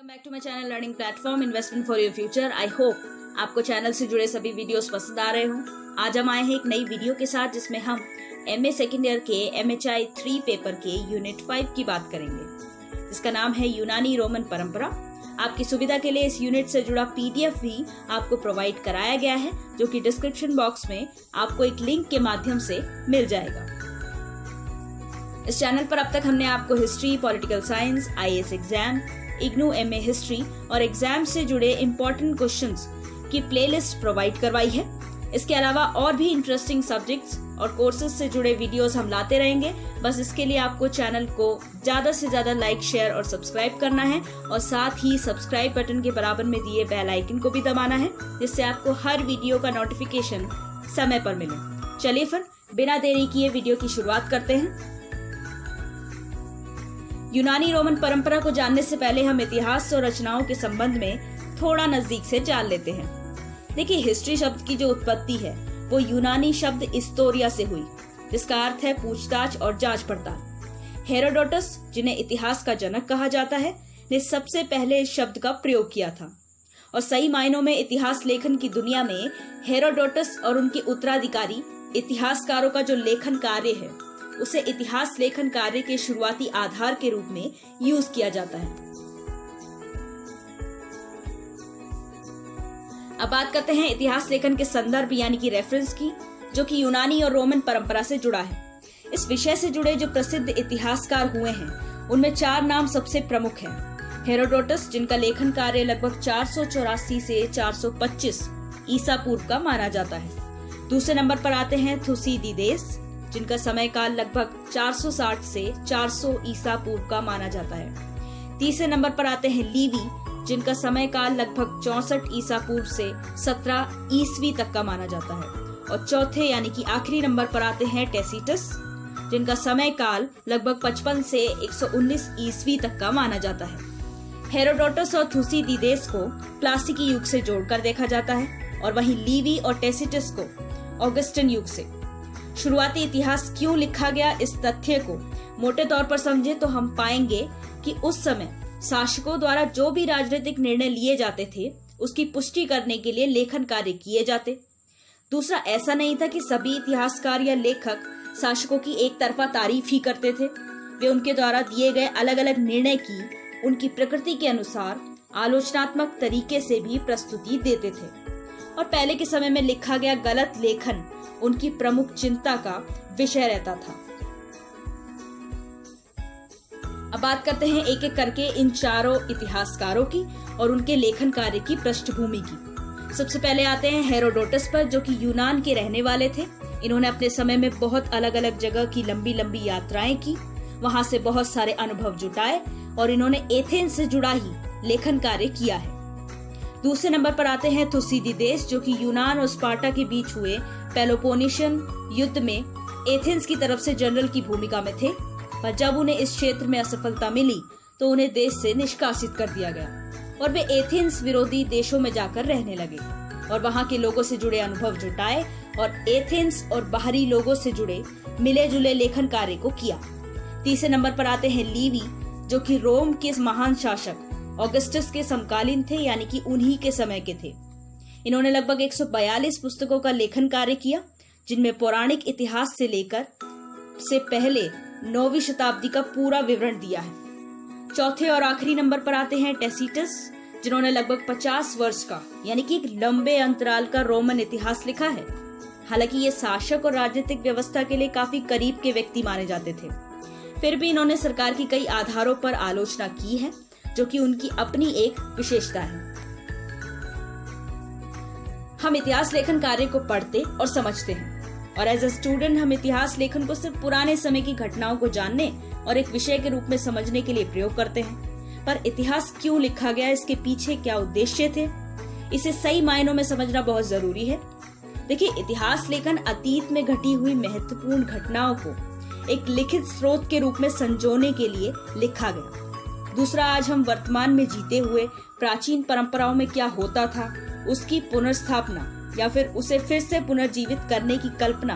Welcome back to my channel learning platform investment for your future. I hope आपको channel से जुड़े सभी videos पसंद आ रहे हों। आज हम आए हैं एक नई वीडियो के साथ जिसमें हम MA सेकेंड ईयर के MHI 3 पेपर के यूनिट 5 की बात करेंगे, जिसका नाम है यूनानी रोमन परंपरा। आपकी सुविधा के लिए इस यूनिट से जुड़ा PDF भी आपको प्रोवाइड कराया गया है, जो कि डिस्क्रिप्शन बॉक्स में आपको एक लिंक के माध्यम से मिल जाएगा। इस चैनल पर अब तक हमने आपको history, political science, IAS exam, IGNOU MA history और एग्जाम से जुड़े इम्पोर्टेंट क्वेश्चंस की प्लेलिस्ट प्रोवाइड करवाई है। इसके अलावा और भी इंटरेस्टिंग सब्जेक्ट्स और कोर्सेज से जुड़े वीडियोस हम लाते रहेंगे। बस इसके लिए आपको चैनल को ज्यादा से ज्यादा लाइक, शेयर और सब्सक्राइब करना है और साथ ही सब्सक्राइब बटन के बराबर में दिए बेल आइकन को भी दबाना है, जिससे आपको हर वीडियो का नोटिफिकेशन समय पर मिले। चलिए फिर बिना देरी किए वीडियो की शुरुआत करते हैं। यूनानी रोमन परंपरा को जानने से पहले हम इतिहास और रचनाओं के संबंध में थोड़ा नजदीक से जान लेते हैं। देखिए, हिस्ट्री शब्द की जो उत्पत्ति है वो यूनानी शब्द हिस्टोरिया से हुई, जिसका अर्थ है पूछताछ और जांच पड़ताल। हेरोडोटस, जिन्हें इतिहास का जनक कहा जाता है, ने सबसे पहले इस शब्द का प्रयोग किया था और सही मायनों में इतिहास लेखन की दुनिया में हेरोडोटस और उनके उत्तराधिकारी इतिहासकारों का जो लेखन कार्य है उसे इतिहास लेखन कार्य के शुरुआती आधार के रूप में यूज किया जाता है। अब बात करते हैं इतिहास लेखन के संदर्भ यानी कि रेफरेंस की, जो कि यूनानी और रोमन परंपरा से जुड़ा है। इस विषय से जुड़े जो प्रसिद्ध इतिहासकार हुए हैं उनमें 4 नाम सबसे प्रमुख हैं। हेरोडोटस, जिनका लेखन कार्य लगभग 484 से 425 ईसा पूर्व का माना जाता है। दूसरे नंबर पर आते हैं थुसीदीदेस, जिनका समय काल लगभग 460 से 400 ईसा पूर्व का माना जाता है। तीसरे नंबर पर आते हैं लीवी, जिनका समय काल लगभग 64 ईसा पूर्व से 17 ईस्वी तक का माना जाता है। और चौथे यानी कि आखिरी नंबर पर आते हैं टेसिटस, जिनका समय काल लगभग 55 से 119 ईस्वी तक का माना जाता है। हेरोडोटस और थुसीदीदेस को क्लासिकी युग से जोड़कर देखा जाता है और वहीं लीवी और टेसिटस को ऑगस्टन युग से। शुरुआती इतिहास क्यों लिखा गया, इस तथ्य को मोटे तौर पर समझे तो हम पाएंगे कि उस समय शासकों द्वारा जो भी राजनीतिक निर्णय लिए जाते थे उसकी पुष्टि करने के लिए लेखन कार्य किए जाते। दूसरा, ऐसा नहीं था कि सभी इतिहासकार या लेखक शासकों की एक तरफा तारीफ ही करते थे। वे उनके द्वारा दिए गए अलग अलग निर्णय की उनकी प्रकृति के अनुसार आलोचनात्मक तरीके से भी प्रस्तुति देते थे और पहले के समय में लिखा गया गलत लेखन उनकी प्रमुख चिंता का विषय रहता था। अब बात करते हैं एक एक करके इन चारों इतिहासकारों की और उनके लेखन कार्य की पृष्ठभूमि की। सबसे पहले आते हैं हेरोडोटस पर, जो कि यूनान के रहने वाले थे। इन्होंने अपने समय में बहुत अलग अलग जगह की लंबी लंबी यात्राएं की, वहां से बहुत सारे अनुभव जुटाए और इन्होंने एथेंस से जुड़ा ही लेखन कार्य किया है। दूसरे नंबर पर आते हैं थुसीदीदेस, जो कि यूनान और स्पार्टा के बीच हुए पेलोपोनेशियन युद्ध में एथेंस की तरफ से जनरल की भूमिका में थे, पर जब उन्हें इस क्षेत्र में असफलता मिली तो उन्हें देश से निष्कासित कर दिया गया और वे एथेंस विरोधी देशों में जाकर रहने लगे और वहां के लोगों से जुड़े अनुभव जुटाए और एथेंस और बाहरी लोगों से जुड़े मिले जुले लेखन कार्य को किया। तीसरे नंबर पर आते हैं लीवी, जो कि रोम के महान शासक ऑगस्टस के समकालीन थे, यानी कि उन्हीं के समय के थे। इन्होंने लगभग 142 पुस्तकों का लेखन कार्य किया, जिनमें पौराणिक इतिहास से लेकर से पहले 9वीं शताब्दी का पूरा विवरण दिया है। चौथे और आखिरी नंबर पर आते हैं टेसिटस, जिन्होंने लगभग 50 वर्ष का यानी कि एक लंबे अंतराल का रोमन इतिहास लिखा है। हालांकि ये शासक और राजनीतिक व्यवस्था के लिए काफी करीब के व्यक्ति माने जाते थे, फिर भी इन्होंने सरकार की कई आधारों पर आलोचना की है, जो कि उनकी अपनी एक विशेषता है। हम इतिहास लेखन कार्य को पढ़ते और समझते हैं और एज ए स्टूडेंट हम इतिहास लेखन को सिर्फ पुराने समय की घटनाओं को जानने और एक विषय के रूप में समझने के लिए प्रयोग करते हैं। पर इतिहास क्यों लिखा गया, इसके पीछे क्या उद्देश्य थे, इसे सही मायनों में समझना बहुत जरूरी है। देखिए, इतिहास लेखन अतीत में घटी हुई महत्वपूर्ण घटनाओं को एक लिखित स्रोत के रूप में संजोने के लिए लिखा गया। दूसरा, आज हम वर्तमान में जीते हुए प्राचीन परंपराओं में क्या होता था उसकी पुनर्स्थापना या फिर उसे फिर से पुनर्जीवित करने की कल्पना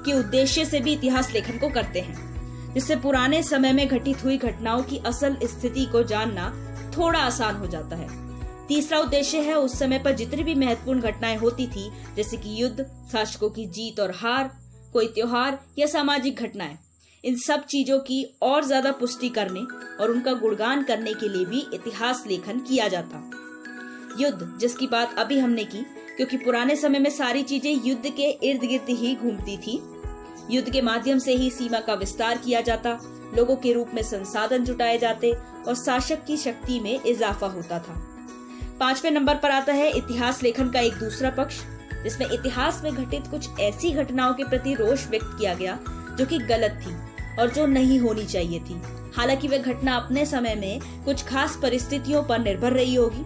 के उद्देश्य से भी इतिहास लेखन को करते हैं, जिससे पुराने समय में घटित हुई घटनाओं की असल स्थिति को जानना थोड़ा आसान हो जाता है। तीसरा उद्देश्य है उस समय पर जितनी भी महत्वपूर्ण घटनाएं होती थी, जैसे कि युद्ध, शासकों की जीत और हार, कोई त्योहार या सामाजिक घटनाएं, इन सब चीजों की और ज्यादा पुष्टि करने और उनका गुणगान करने के लिए भी इतिहास लेखन किया जाता। युद्ध, जिसकी बात अभी हमने की, क्योंकि पुराने समय में सारी चीजें युद्ध के इर्द गिर्द ही घूमती थी। युद्ध के माध्यम से ही सीमा का विस्तार किया जाता, लोगों के रूप में संसाधन जुटाए जाते और शासक की शक्ति में इजाफा होता था। 5वें नंबर पर आता है इतिहास लेखन का एक दूसरा पक्ष, जिसमें इतिहास में घटित कुछ ऐसी घटनाओं के प्रति रोष व्यक्त किया गया जो कि गलत थी और जो नहीं होनी चाहिए थी। हालांकि वह घटना अपने समय में कुछ खास परिस्थितियों पर निर्भर रही होगी।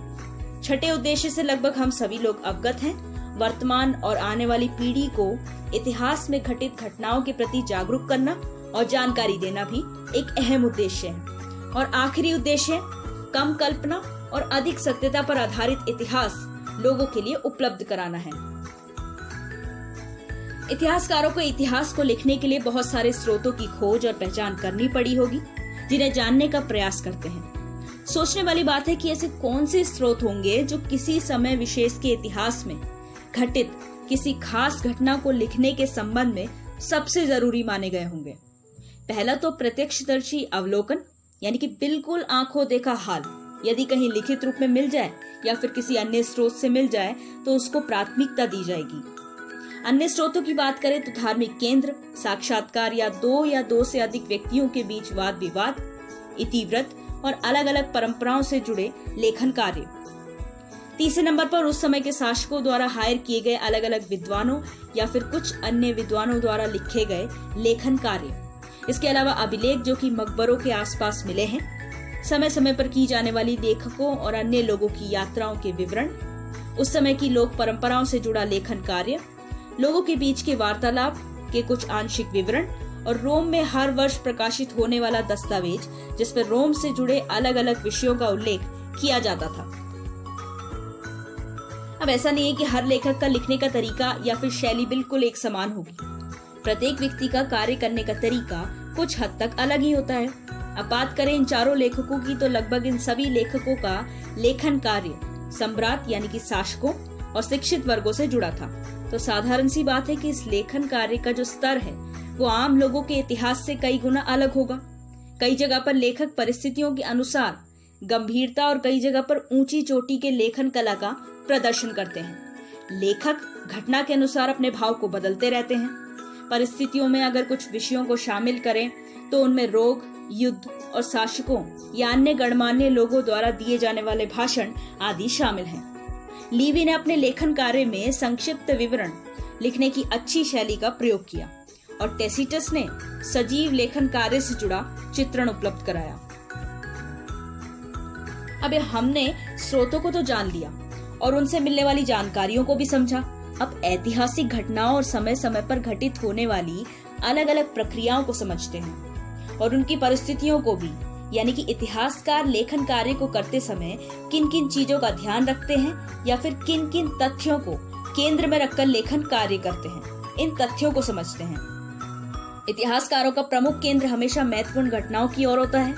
छठे उद्देश्य से लगभग हम सभी लोग अवगत हैं। वर्तमान और आने वाली पीढ़ी को इतिहास में घटित घटनाओं के प्रति जागरूक करना और जानकारी देना भी एक अहम उद्देश्य है। और आखिरी उद्देश्य कम कल्पना और अधिक सत्यता पर आधारित इतिहास लोगों के लिए उपलब्ध कराना है। इतिहासकारों को इतिहास को लिखने के लिए बहुत सारे स्रोतों की खोज और पहचान करनी पड़ी होगी, जिन्हें जानने का प्रयास करते हैं। सोचने वाली बात है कि ऐसे कौन से स्रोत होंगे जो किसी समय विशेष के इतिहास में घटित किसी खास घटना को लिखने के संबंध में सबसे जरूरी माने गए होंगे। पहला तो प्रत्यक्षदर्शी अवलोकन, यानी कि बिल्कुल आंखों देखा हाल यदि कहीं लिखित रूप में मिल जाए या फिर किसी अन्य स्रोत से मिल जाए तो उसको प्राथमिकता दी जाएगी। अन्य स्रोतों की बात करें तो धार्मिक केंद्र, साक्षात्कार या दो से अधिक व्यक्तियों के बीच वाद विवाद, इतिवृत्त और अलग अलग परंपराओं से जुड़े लेखन कार्य। तीसरे नंबर पर उस समय के शासकों द्वारा हायर किए गए अलग अलग विद्वानों या फिर कुछ अन्य विद्वानों द्वारा लिखे गए लेखन कार्य। इसके अलावा अभिलेख जो कि मकबरों के आसपास मिले हैं, समय समय पर की जाने वाली लेखकों और अन्य लोगों की यात्राओं के विवरण, उस समय की लोक परंपराओं से जुड़ा लेखन कार्य, लोगों के बीच के वार्तालाप के कुछ आंशिक विवरण और रोम में हर वर्ष प्रकाशित होने वाला दस्तावेज जिसमें रोम से जुड़े अलग अलग विषयों का उल्लेख किया जाता था। अब ऐसा नहीं है कि हर लेखक का लिखने का तरीका या फिर शैली बिल्कुल एक समान होगी। प्रत्येक व्यक्ति का कार्य करने का तरीका कुछ हद तक अलग ही होता है। अब बात करें इन चारों लेखकों की तो लगभग इन सभी लेखकों का लेखन कार्य सम्राट यानी कि शासकों और शिक्षित वर्गों से जुड़ा था। तो साधारण सी बात है कि इस लेखन कार्य का जो स्तर है वो आम लोगों के इतिहास से कई गुना अलग होगा। कई जगह पर लेखक परिस्थितियों के अनुसार गंभीरता और कई जगह पर ऊंची चोटी के लेखन कला का प्रदर्शन करते हैं। लेखक घटना के अनुसार अपने भाव को बदलते रहते हैं। परिस्थितियों में अगर कुछ विषयों को शामिल करें तो उनमें रोग, युद्ध और शासकों या अन्य गणमान्य लोगों द्वारा दिए जाने वाले भाषण आदि शामिल हैं। लीवी ने अपने लेखन कार्य में संक्षिप्त विवरण लिखने की अच्छी शैली का प्रयोग किया और टेसिटस ने सजीव लेखन कार्य से जुड़ा चित्रण उपलब्ध कराया। अब हमने स्रोतों को तो जान लिया और उनसे मिलने वाली जानकारियों को भी समझा। अब ऐतिहासिक घटनाओं और समय समय पर घटित होने वाली अलग अलग प्रक्रियाओं को समझते हैं और उनकी परिस्थितियों को भी, यानी कि इतिहासकार लेखन कार्य को करते समय किन किन चीजों का ध्यान रखते हैं या फिर किन किन तथ्यों को केंद्र में रखकर लेखन कार्य करते हैं, इन तथ्यों को समझते हैं। इतिहासकारों का प्रमुख केंद्र हमेशा महत्वपूर्ण घटनाओं की ओर होता है,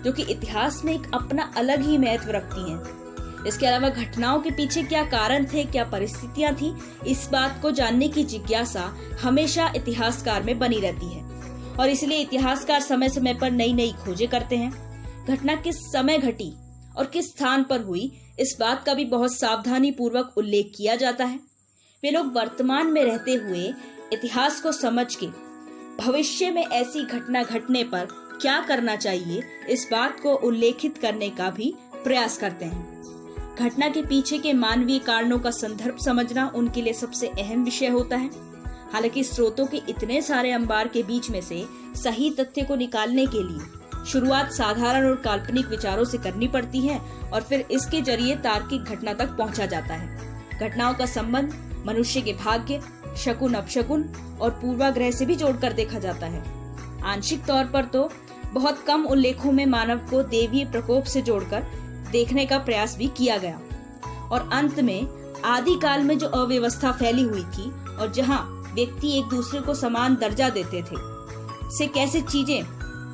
जो कि इतिहास में एक अपना अलग ही महत्व रखती हैं। इसके अलावा घटनाओं के पीछे क्या कारण थे, क्या परिस्थितियां थी, इस बात को जानने की जिज्ञासा हमेशा इतिहासकार में बनी रहती है और इसलिए इतिहासकार समय समय पर नई नई खोजें करते हैं। घटना किस समय घटी और किस स्थान पर हुई, इस बात का भी बहुत सावधानी पूर्वक उल्लेख किया जाता है। वे लोग वर्तमान में रहते हुए इतिहास को समझ के भविष्य में ऐसी घटना घटने पर क्या करना चाहिए, इस बात को उल्लेखित करने का भी प्रयास करते हैं। घटना के पीछे के मानवीय कारणों का संदर्भ समझना उनके लिए सबसे अहम विषय होता है। हालांकि स्रोतों के इतने सारे अंबार के बीच में से सही तथ्य को निकालने के लिए शुरुआत साधारण और काल्पनिक विचारों से करनी पड़ती है और फिर इसके जरिए तार्किक घटना तक पहुंचा जाता है। घटनाओं का संबंध मनुष्य के भाग्य, शकुन अपशकुन और पूर्वाग्रह से भी जोड़कर देखा जाता है। आंशिक तौर पर तो बहुत कम उल्लेखों में मानव को देवीय प्रकोप से जोड़कर देखने का प्रयास भी किया गया और अंत में आदि काल में जो अव्यवस्था फैली हुई थी और जहां व्यक्ति एक दूसरे को समान दर्जा देते थे, से कैसे चीजें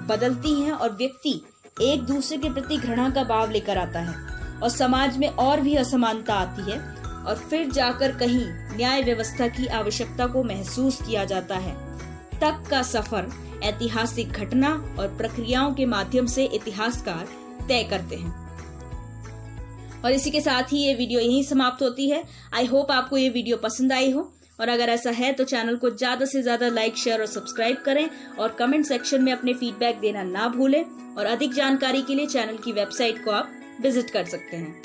बदलती हैं और व्यक्ति एक दूसरे के प्रति घृणा का भाव लेकर आता है और समाज में और भी असमानता आती है और फिर जाकर कहीं न्याय व्यवस्था की आवश्यकता को महसूस किया जाता है। तक का सफर ऐतिहासिक घटना और प्रक्रियाओं के माध्यम से इतिहासकार तय करते हैं। और इसी के साथ ही ये वीडियो यहीं समाप्त होती है। आई होप आपको ये वीडियो पसंद आई हो, और अगर ऐसा है तो चैनल को ज्यादा से ज्यादा लाइक, शेयर और सब्सक्राइब करें और कमेंट सेक्शन में अपने फीडबैक देना ना भूलें। और अधिक जानकारी के लिए चैनल की वेबसाइट को आप विजिट कर सकते हैं।